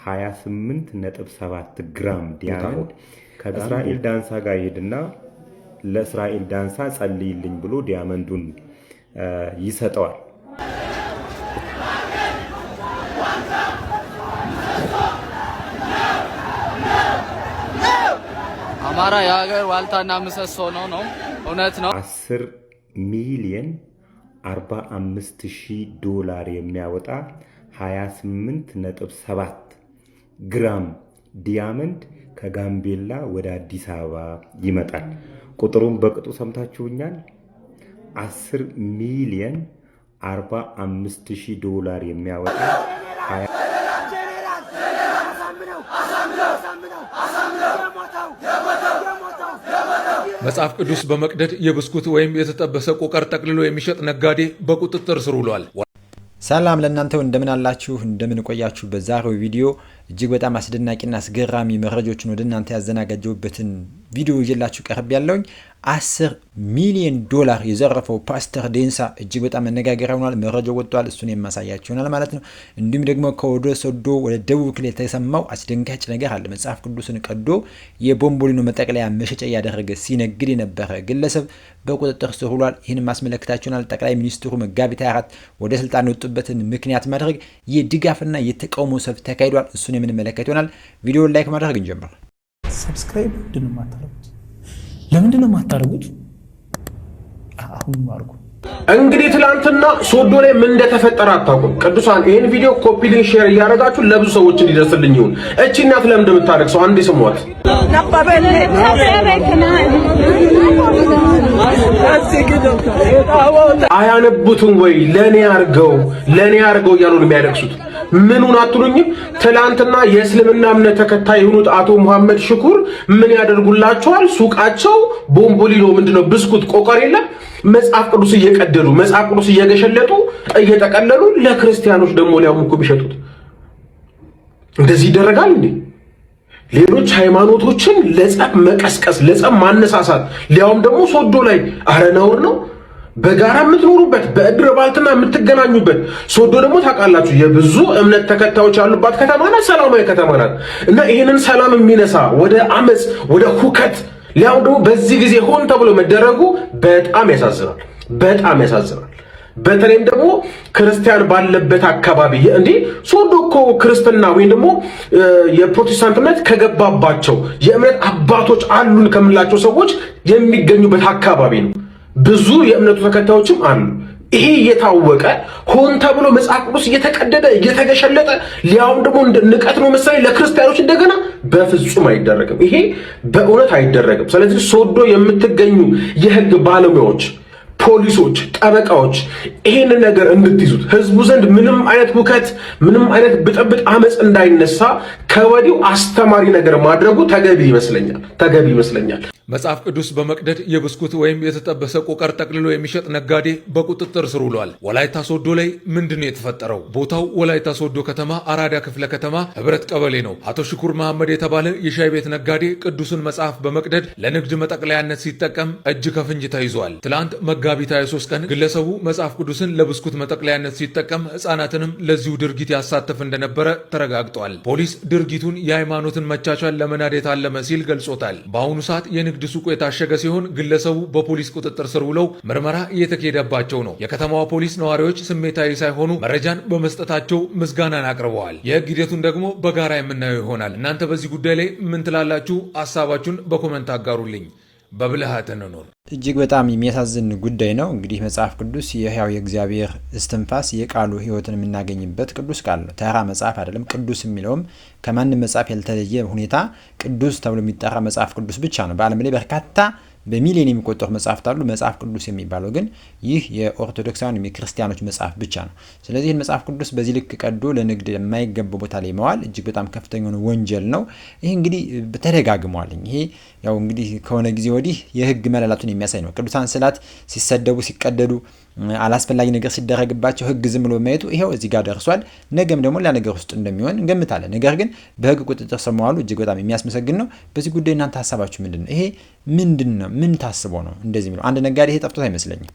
28.7 ግራም ዲያመንድ ከእስራኤል ዳንሳ ጋር ይሄድና ለእስራኤል ዳንሳ ጸልይልኝ ብሎ ዲያመንዱን ይሰጠዋል። አማራ የሀገር ዋልታና ምሰሶ ነው። እውነት ነው። 10 ሚሊዮን 45,000 ዶላር የሚያወጣ 28.7 ግራም ዲያመንድ ከጋምቤላ ወደ አዲስ አበባ ይመጣል። ቁጥሩን በቅጡ ሰምታችሁኛል። 10 ሚሊዮን 45,000 ዶላር የሚያወጣ መጽሐፍ ቅዱስ በመቅደድ የብስኩት ወይም የተጠበሰ ቆቀር ጠቅልሎ የሚሸጥ ነጋዴ በቁጥጥር ስር ውሏል። ሰላም ለእናንተው እንደምን አላችሁ እንደምን ቆያችሁ። በዛሬው ቪዲዮ እጅግ በጣም አስደናቂና አስገራሚ መረጃዎችን ወደ እናንተ ያዘናጋጀውበትን ቪዲዮ ይዤላችሁ ቀርብ ያለውኝ 10 ሚሊዮን ዶላር የዘረፈው ፓስተር ዴንሳ እጅግ በጣም መነጋገሪያ ሆኗል። መረጃው ወጥቷል። እሱን የማሳያችሁ ይሆናል ማለት ነው። እንዲሁም ደግሞ ከወደ ሶዶ ወደ ደቡብ ክልል የተሰማው አስደንጋጭ ነገር አለ። መጽሐፍ ቅዱስን ቀዶ የቦምቦሊኖ መጠቅለያ መሸጫ ያደረገ ሲነግድ የነበረ ግለሰብ በቁጥጥር ስር ውሏል። ይህን ማስመለከታችሁናል። ጠቅላይ ሚኒስትሩ መጋቢት 24 ወደ ስልጣን የወጡበትን ምክንያት ማድረግ የድጋፍና የተቃውሞ ሰልፍ ተካሂዷል። እሱን የምንመለከት ይሆናል። ቪዲዮውን ላይክ ማድረግ እንጀምር። ሰብስክራይብ ምንድነው የማታደርጉት? ለምንድነው የማታደርጉት? አሁን አድርጉ። እንግዲህ ትላንትና ሶዶ ላይ ምን እንደተፈጠረ አታውቁም። ቅዱሳን ይሄን ቪዲዮ ኮፒ ሊንክ ሼር እያደረጋችሁ ለብዙ ሰዎች እንዲደርስልኝ ይሁን። እቺ እናት ለምን እንደምታደርግ ሰው አንዴ ስሟት። አያነቡትም ወይ? ለኔ አርገው እያሉ ነው የሚያደርሱት። ምኑን አትሉኝም? ትላንትና የእስልምና እምነት ተከታይ የሆኑት አቶ መሐመድ ሽኩር ምን ያደርጉላቸዋል? ሱቃቸው ቦምቦሊኖ ምንድነው ብስኩት ቆቀር የለም መጽሐፍ ቅዱስ እየቀደዱ መጽሐፍ ቅዱስ እየገሸለጡ እየጠቀለሉ ለክርስቲያኖች ደግሞ ሊያውቁ ቢሸጡት እንደዚህ ይደረጋል እንዴ? ሌሎች ሃይማኖቶችን ለጸብ መቀስቀስ ለጸብ ማነሳሳት ሊያውም ደግሞ ሶዶ ላይ አረ ነውር ነው። በጋራ የምትኖሩበት በእድር ባልትና የምትገናኙበት ሶዶ ደግሞ ታውቃላችሁ የብዙ እምነት ተከታዮች ያሉባት ከተማ ናት። ሰላማዊ ከተማ ናት። እና ይሄንን ሰላም የሚነሳ ወደ አመጽ ወደ ሁከት ሊያው ደግሞ በዚህ ጊዜ ሆን ተብሎ መደረጉ በጣም ያሳዝናል። በተለይም ደግሞ ክርስቲያን ባለበት አካባቢ እንዴ ሶዶ እኮ ክርስትና ወይም ደግሞ የፕሮቴስታንት እምነት ከገባባቸው የእምነት አባቶች አሉን ከምላቸው ሰዎች የሚገኙበት አካባቢ ነው። ብዙ የእምነቱ ተከታዮችም አሉ። ይሄ እየታወቀ ሆን ተብሎ መጽሐፍ ቅዱስ እየተቀደደ እየተገሸለጠ ሊያውም ደግሞ ንቀት ነው መሰለኝ ለክርስቲያኖች እንደገና በፍጹም አይደረግም። ይሄ በእውነት አይደረግም። ስለዚህ ሶዶ የምትገኙ የህግ ባለሙያዎች፣ ፖሊሶች፣ ጠበቃዎች ይሄንን ነገር እንድትይዙት ህዝቡ ዘንድ ምንም አይነት ሁከት ምንም አይነት ብጥብጥ አመጽ እንዳይነሳ ከወዲሁ አስተማሪ ነገር ማድረጉ ተገቢ ይመስለኛል። መጽሐፍ ቅዱስ በመቅደድ የብስኩት ወይም የተጠበሰ ቆቀር ጠቅልሎ የሚሸጥ ነጋዴ በቁጥጥር ስር ውሏል። ወላይታ ሶዶ ላይ ምንድነው የተፈጠረው? ቦታው ወላይታ ሶዶ ከተማ አራዳ ክፍለ ከተማ ህብረት ቀበሌ ነው። አቶ ሽኩር መሐመድ የተባለ የሻይ ቤት ነጋዴ ቅዱስን መጽሐፍ በመቅደድ ለንግድ መጠቅለያነት ሲጠቀም እጅ ከፍንጅ ተይዟል። ትላንት መጋቢት 23 ቀን ግለሰቡ መጽሐፍ ቅዱስን ለብስኩት መጠቅለያነት ሲጠቀም ህፃናትንም ለዚሁ ድርጊት ያሳተፍ እንደነበረ ተረጋግጧል። ፖሊስ ድርጊቱን የሃይማኖትን መቻቻል ለመናድ የታለመ ሲል ገልጾታል። በአሁኑ ሰዓት የንግድ ሱቁ የታሸገ ሲሆን ግለሰቡ በፖሊስ ቁጥጥር ስር ውለው ምርመራ እየተካሄደባቸው ነው። የከተማዋ ፖሊስ ነዋሪዎች ስሜታዊ ሳይሆኑ መረጃን በመስጠታቸው ምስጋናን አቅርበዋል። የህግ ሂደቱን ደግሞ በጋራ የምናየው ይሆናል። እናንተ በዚህ ጉዳይ ላይ ምን ትላላችሁ? ሀሳባችሁን በኮመንት አጋሩልኝ። በብልሃት እንኖር። እጅግ በጣም የሚያሳዝን ጉዳይ ነው። እንግዲህ መጽሐፍ ቅዱስ የሕያው የእግዚአብሔር እስትንፋስ የቃሉ ህይወትን የምናገኝበት ቅዱስ ቃል ነው። ተራ መጽሐፍ አይደለም። ቅዱስ የሚለውም ከማንም መጽሐፍ ያልተለየ ሁኔታ ቅዱስ ተብሎ የሚጠራ መጽሐፍ ቅዱስ ብቻ ነው። በዓለም ላይ በርካታ በሚሊዮን የሚቆጠሩ መጽሐፍት አሉ። መጽሐፍ ቅዱስ የሚባለው ግን ይህ የኦርቶዶክሳውያን የክርስቲያኖች መጽሐፍ ብቻ ነው። ስለዚህ ይህን መጽሐፍ ቅዱስ በዚህ ልክ ቀዶ ለንግድ የማይገባው ቦታ ላይ መዋል እጅግ በጣም ከፍተኛ ወንጀል ነው። ይህ እንግዲህ ተደጋግሟል። ይሄ ያው እንግዲህ ከሆነ ጊዜ ወዲህ የህግ መላላቱን የሚያሳይ ነው። ቅዱሳን ስዕላት ሲሰደቡ ሲቀደዱ አላስፈላጊ ነገር ሲደረግባቸው ህግ ዝም ብሎ ማየቱ ይሄው እዚህ ጋር ደርሷል። ነገም ደግሞ ሌላ ነገር ውስጥ እንደሚሆን እንገምታለን። ነገር ግን በህግ ቁጥጥር ስር መዋሉ እጅግ በጣም የሚያስመሰግን ነው። በዚህ ጉዳይ እናንተ ሀሳባችሁ ምንድነው? ይሄ ምንድነው? ምን ታስቦ ነው እንደዚህ የሚለው? አንድ ነጋዴ ይሄ ጠፍቶት አይመስለኝም።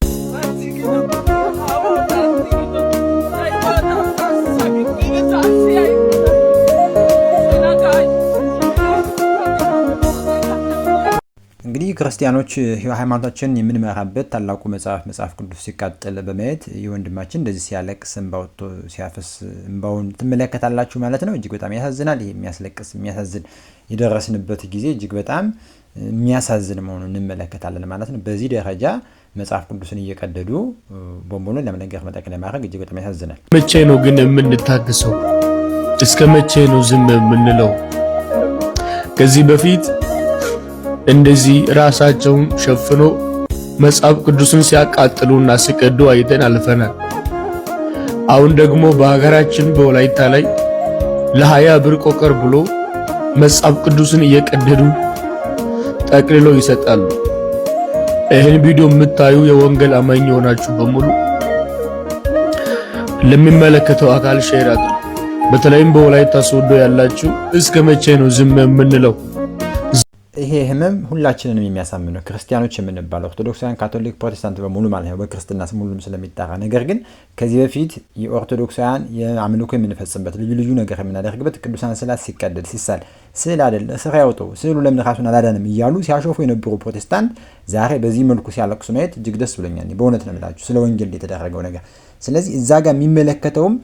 ክርስቲያኖች ሃይማኖታችንን የምንመራበት ታላቁ መጽሐፍ ቅዱስ ሲቃጠል በማየት የወንድማችን እንደዚህ ሲያለቅስ እንባው ሲያፈስ እንባውን ትመለከታላችሁ ማለት ነው። እጅግ በጣም ያሳዝናል። ይሄ የሚያስለቅስ የሚያሳዝን የደረስንበት ጊዜ እጅግ በጣም የሚያሳዝን መሆኑን እንመለከታለን ማለት ነው። በዚህ ደረጃ መጽሐፍ ቅዱስን እየቀደዱ ቦምቦልን ለመነገር መጠቅለያ ማድረግ እጅግ በጣም ያሳዝናል። መቼ ነው ግን የምንታገሰው? እስከ መቼ ነው ዝም የምንለው? ከዚህ በፊት እንደዚህ ራሳቸውን ሸፍኖ መጽሐፍ ቅዱስን ሲያቃጥሉና ሲቀዱ አይተን አልፈናል። አሁን ደግሞ በሀገራችን በወላይታ ላይ ለ20 ብር ቆቀር ብሎ መጽሐፍ ቅዱስን እየቀደዱ ጠቅልለው ይሰጣሉ። ይህን ቪዲዮ የምታዩ የወንጌል አማኝ የሆናችሁ በሙሉ ለሚመለከተው አካል ሼር አድርጉ። በተለይም በወላይታ ሶዶ ያላችሁ እስከ መቼ ነው ዝም የምንለው? ይሄ ህመም ሁላችንንም የሚያሳምነው ክርስቲያኖች የምንባለው ኦርቶዶክሳውያን፣ ካቶሊክ፣ ፕሮቴስታንት በሙሉ ማለት ነው በክርስትና ስም ሁሉም ስለሚጠራ። ነገር ግን ከዚህ በፊት የኦርቶዶክሳውያን የአምልኮ የምንፈጽምበት ልዩ ልዩ ነገር የምናደርግበት ቅዱሳን ስዕላት ሲቀደድ ሲሳል ስዕል አይደለ ስራ ያውጣው ስዕሉ ለምን ራሱን አላዳንም እያሉ ሲያሾፉ የነበሩ ፕሮቴስታንት ዛሬ በዚህ መልኩ ሲያለቅሱ ማየት እጅግ ደስ ብሎኛል። በእውነት ነው የምላችሁ ስለ ወንጌል የተደረገው ነገር። ስለዚህ እዛ ጋር የሚመለከተውም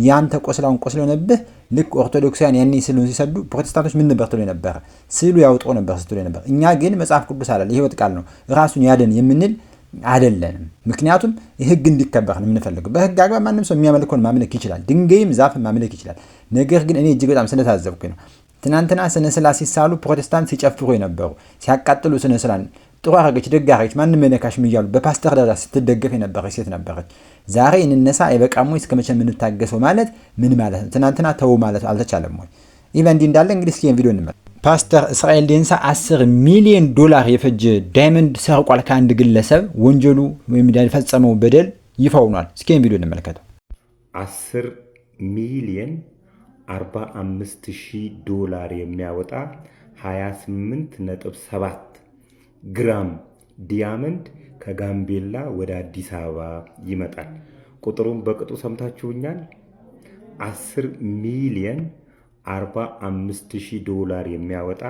ያንተ ቆስለው ነብህ ልክ ኦርቶዶክሳውያን ያኔ ስዕሉን ሲሰዱ ፕሮቴስታንቶች ምን ነበር ትሉ ነበር? ስዕሉ ያውጣው ነበር ስትሉ ነበር። እኛ ግን መጽሐፍ ቅዱስ አለ የህይወት ቃል ነው ራሱን ያደን የምንል አይደለንም። ምክንያቱም ህግ እንዲከበር ነው የምንፈልገው። በህግ አግባብ ማንም ሰው የሚያመልከውን ማምለክ ይችላል፣ ድንጋይም ዛፍ ማምለክ ይችላል። ነገር ግን እኔ እጅግ በጣም ስለታዘብኩኝ ነው ትናንትና ስነ ስዕላት ሲሳሉ ፕሮቴስታንት ሲጨፍሩ የነበሩ ሲያቃጥሉ ስነ ስዕላን ጥሩ አረገች ደግ አረገች ማንም መነካሽ እያሉ በፓስተር ደረጃ ስትደገፍ የነበረች ሴት ነበረች። ዛሬ እንነሳ አይበቃም ወይ? እስከመቼ የምንታገሰው ማለት ምን ማለት ነው? ትናንትና ተው ማለት አልተቻለም ወይ? ይህ በእንዲህ እንዳለ እንግዲህ እስኪ ቪዲዮ እንመልከት። ፓስተር እስራኤል ዴንሳ $10 ሚሊዮን የፈጀ ዳይመንድ ሰርቋል ከአንድ ግለሰብ። ወንጀሉ ወይም የፈጸመው በደል ይፋ ሆኗል። እስኪ ቪዲዮ እንመልከተው። $10 ሚሊዮን $45,000 የሚያወጣ 28.7 ግራም ዲያመንድ ከጋምቤላ ወደ አዲስ አበባ ይመጣል። ቁጥሩን በቅጡ ሰምታችሁኛል። $10 ሚሊዮን $45,000 የሚያወጣ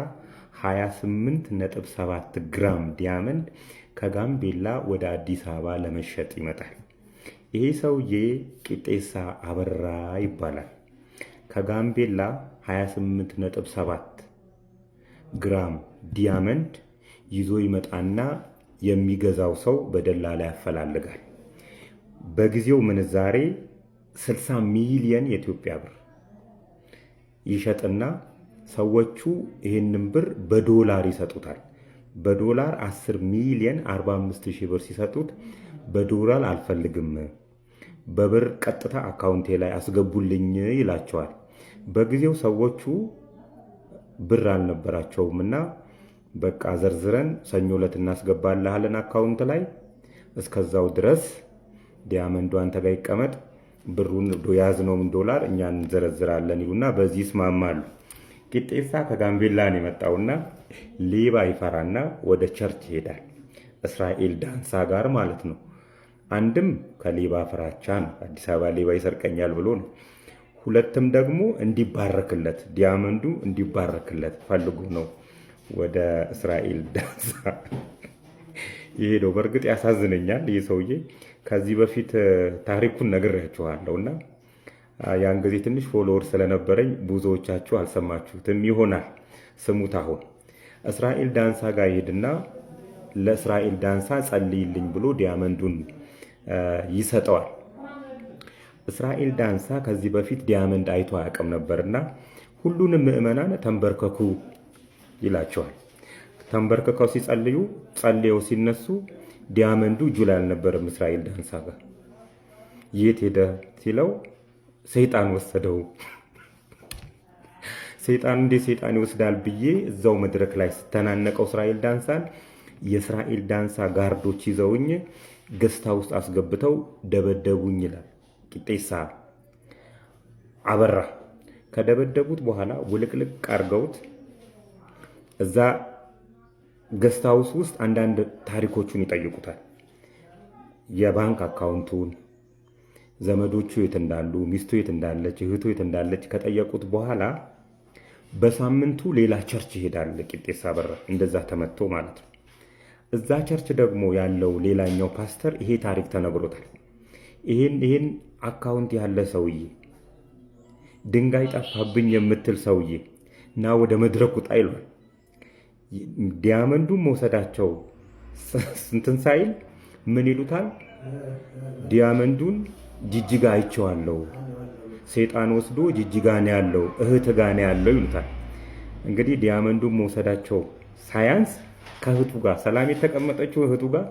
28.7 ግራም ዲያመንድ ከጋምቤላ ወደ አዲስ አበባ ለመሸጥ ይመጣል። ይሄ ሰውዬ ቂጤሳ አበራ ይባላል። ከጋምቤላ 28.7 ግራም ዲያመንድ ይዞ ይመጣና የሚገዛው ሰው በደላላ ያፈላልጋል። በጊዜው ምንዛሬ 60 ሚሊዮን የኢትዮጵያ ብር ይሸጥና ሰዎቹ ይህንን ብር በዶላር ይሰጡታል። በዶላር 10 ሚሊዮን 45,000 ብር ሲሰጡት በዶላር አልፈልግም በብር ቀጥታ አካውንቴ ላይ አስገቡልኝ ይላቸዋል። በጊዜው ሰዎቹ ብር አልነበራቸውምና በቃ ዘርዝረን ሰኞ ዕለት እናስገባልሃለን አካውንት ላይ እስከዛው ድረስ ዲያመንዱ አንተ ጋር ይቀመጥ ብሩን ያዝነውን ዶላር እኛ እንዘረዝራለን ይሉና በዚህ ይስማማሉ። ቂጤሳ ከጋምቤላ ነው የመጣውና ሌባ ይፈራና ወደ ቸርች ይሄዳል። እስራኤል ዳንሳ ጋር ማለት ነው። አንድም ከሌባ ፍራቻ ነው፣ አዲስ አበባ ሌባ ይሰርቀኛል ብሎ ነው። ሁለትም ደግሞ እንዲባረክለት ዲያመንዱ እንዲባረክለት ፈልጎ ነው ወደ እስራኤል ዳንሳ ይሄደው። በእርግጥ ያሳዝነኛል። ይህ ሰውዬ ከዚህ በፊት ታሪኩን ነግሬያችኋለሁና ያን ጊዜ ትንሽ ፎሎወር ስለነበረኝ ብዙዎቻችሁ አልሰማችሁትም ይሆናል። ስሙት። አሁን እስራኤል ዳንሳ ጋር ይሄድና ለእስራኤል ዳንሳ ጸልይልኝ ብሎ ዲያመንዱን ይሰጠዋል። እስራኤል ዳንሳ ከዚህ በፊት ዲያመንድ አይቶ አያውቅም ነበርና ሁሉንም ምዕመናን ተንበርከኩ ይላቸዋል። ተንበርከከው ሲጸልዩ ጸልየው ሲነሱ ዲያመንዱ እጁ ላይ አልነበረም። እስራኤል ዳንሳ ጋር የት ሄደ ሲለው ሰይጣን ወሰደው። ሰይጣን እንዴ ሰይጣን ይወስዳል ብዬ እዛው መድረክ ላይ ስተናነቀው እስራኤል ዳንሳን የእስራኤል ዳንሳ ጋርዶች ይዘውኝ ገስታ ውስጥ አስገብተው ደበደቡኝ ይላል ቂጤሳ አበራ። ከደበደቡት በኋላ ውልቅልቅ አርገውት እዛ ገስት ሃውስ ውስጥ አንዳንድ ታሪኮቹን ይጠይቁታል። የባንክ አካውንቱን፣ ዘመዶቹ የት እንዳሉ፣ ሚስቱ የት እንዳለች፣ እህቱ የት እንዳለች ከጠየቁት በኋላ በሳምንቱ ሌላ ቸርች ይሄዳል ቂጤሳ አበራ። እንደዛ ተመቶ ማለት ነው። እዛ ቸርች ደግሞ ያለው ሌላኛው ፓስተር ይሄ ታሪክ ተነግሮታል። ይሄን አካውንት ያለ ሰውዬ ድንጋይ ጠፋብኝ የምትል ሰውዬ እና ወደ መድረኩ ጣይሏል። ዲያመንዱን መውሰዳቸው እንትን ሳይል ምን ይሉታል? ዲያመንዱን ጅጅጋ አይቼዋለሁ፣ ሰይጣን ወስዶ ጅጅጋ ነው ያለው፣ እህት ጋ ነው ያለው ይሉታል። እንግዲህ ዲያመንዱን መውሰዳቸው ሳያንስ ከእህቱ ጋር ሰላም የተቀመጠችው እህቱ ጋር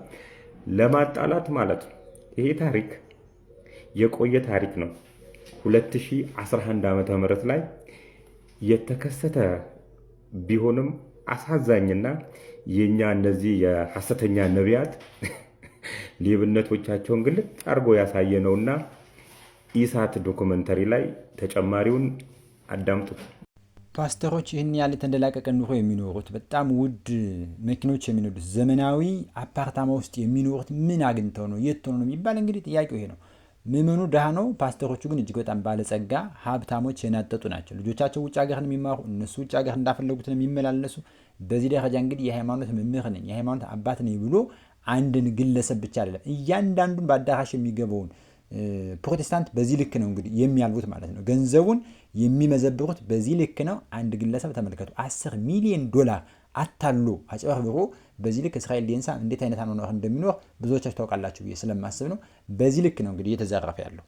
ለማጣላት ማለት ነው። ይሄ ታሪክ የቆየ ታሪክ ነው። 2011 ዓመተ ምህረት ላይ የተከሰተ ቢሆንም አሳዛኝና የኛ እነዚህ የሐሰተኛ ነቢያት ሌብነቶቻቸውን ግልጥ አድርጎ ያሳየ ነውና ኢሳት ዶክመንተሪ ላይ ተጨማሪውን አዳምጡት። ፓስተሮች ይህን ያህል የተንደላቀቀ ኑሮ የሚኖሩት በጣም ውድ መኪኖች የሚኖሩት ዘመናዊ አፓርታማ ውስጥ የሚኖሩት ምን አግኝተው ነው? የት ሆነው ነው የሚባል እንግዲህ ጥያቄው ይሄ ነው። ምዕመኑ ድሃ ነው። ፓስተሮቹ ግን እጅግ በጣም ባለጸጋ ሀብታሞች የናጠጡ ናቸው። ልጆቻቸው ውጭ ሀገር ነው የሚማሩ፣ እነሱ ውጭ ሀገር እንዳፈለጉት ነው የሚመላለሱ። በዚህ ደረጃ እንግዲህ የሃይማኖት መምህር ነኝ የሃይማኖት አባት ነኝ ብሎ አንድን ግለሰብ ብቻ አይደለም እያንዳንዱን በአዳራሽ የሚገባውን ፕሮቴስታንት በዚህ ልክ ነው እንግዲህ የሚያልቡት ማለት ነው። ገንዘቡን የሚመዘብሩት በዚህ ልክ ነው። አንድ ግለሰብ ተመልከቱ፣ 10 ሚሊዮን ዶላር አታሎ አጭበርብሮ በዚህ ልክ እስራኤል ዴንሳ እንዴት አይነት አኗኗር እንደሚኖር ብዙዎቻችሁ ታውቃላችሁ ብዬ ስለማስብ ነው። በዚህ ልክ ነው እንግዲህ እየተዘረፈ ያለው።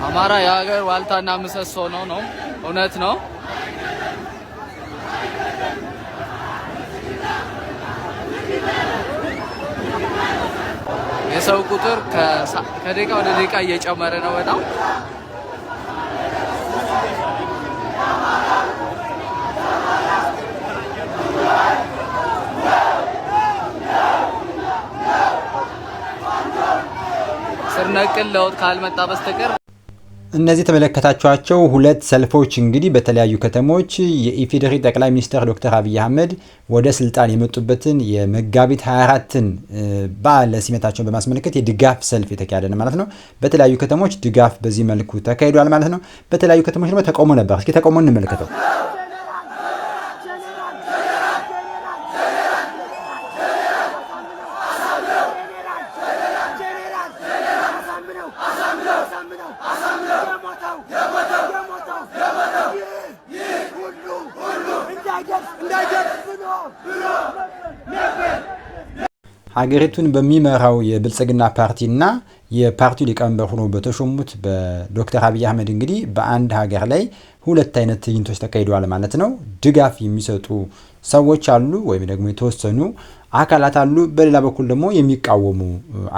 አማራ የሀገር ዋልታና ምሰሶ ነው። እውነት ነው። የሰው ቁጥር ከደቂቃ ወደ ደቂቃ እየጨመረ ነው በጣም። ስር ነቀል ለውጥ ካልመጣ በስተቀር እነዚህ የተመለከታችኋቸው ሁለት ሰልፎች እንግዲህ በተለያዩ ከተሞች የኢፌዴሪ ጠቅላይ ሚኒስትር ዶክተር አብይ አህመድ ወደ ስልጣን የመጡበትን የመጋቢት 24ን በዓለ ሲመታቸውን በማስመልከት የድጋፍ ሰልፍ የተካሄደ ነው ማለት ነው። በተለያዩ ከተሞች ድጋፍ በዚህ መልኩ ተካሂዷል ማለት ነው። በተለያዩ ከተሞች ደግሞ ተቃውሞ ነበር። እስኪ ተቃውሞ እንመልከተው። ሀገሪቱን በሚመራው የብልጽግና ፓርቲና የፓርቲው ሊቀመንበር ሆኖ በተሾሙት በዶክተር አብይ አህመድ እንግዲህ በአንድ ሀገር ላይ ሁለት አይነት ትዕይንቶች ተካሂደዋል ማለት ነው። ድጋፍ የሚሰጡ ሰዎች አሉ፣ ወይም ደግሞ የተወሰኑ አካላት አሉ። በሌላ በኩል ደግሞ የሚቃወሙ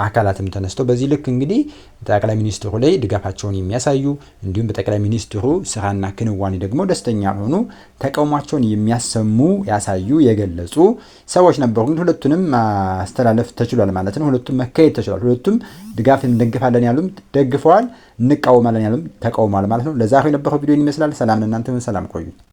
አካላትም ተነስተው በዚህ ልክ እንግዲህ ጠቅላይ ሚኒስትሩ ላይ ድጋፋቸውን የሚያሳዩ እንዲሁም በጠቅላይ ሚኒስትሩ ስራና ክንዋኔ ደግሞ ደስተኛ ሆኑ ተቃውሟቸውን የሚያሰሙ ያሳዩ የገለጹ ሰዎች ነበሩ። ግን ሁለቱንም ማስተላለፍ ተችሏል ማለት ነው። ሁለቱም መካሄድ ተችሏል። ሁለቱም ድጋፍ እንደግፋለን ያሉም ደግፈዋል፣ እንቃወማለን ያሉም ተቃውሟል ማለት ነው። ለዛሬው የነበረው ቪዲዮ ይመስላል። ሰላም ለእናንተ ይሁን። ሰላም ቆዩ።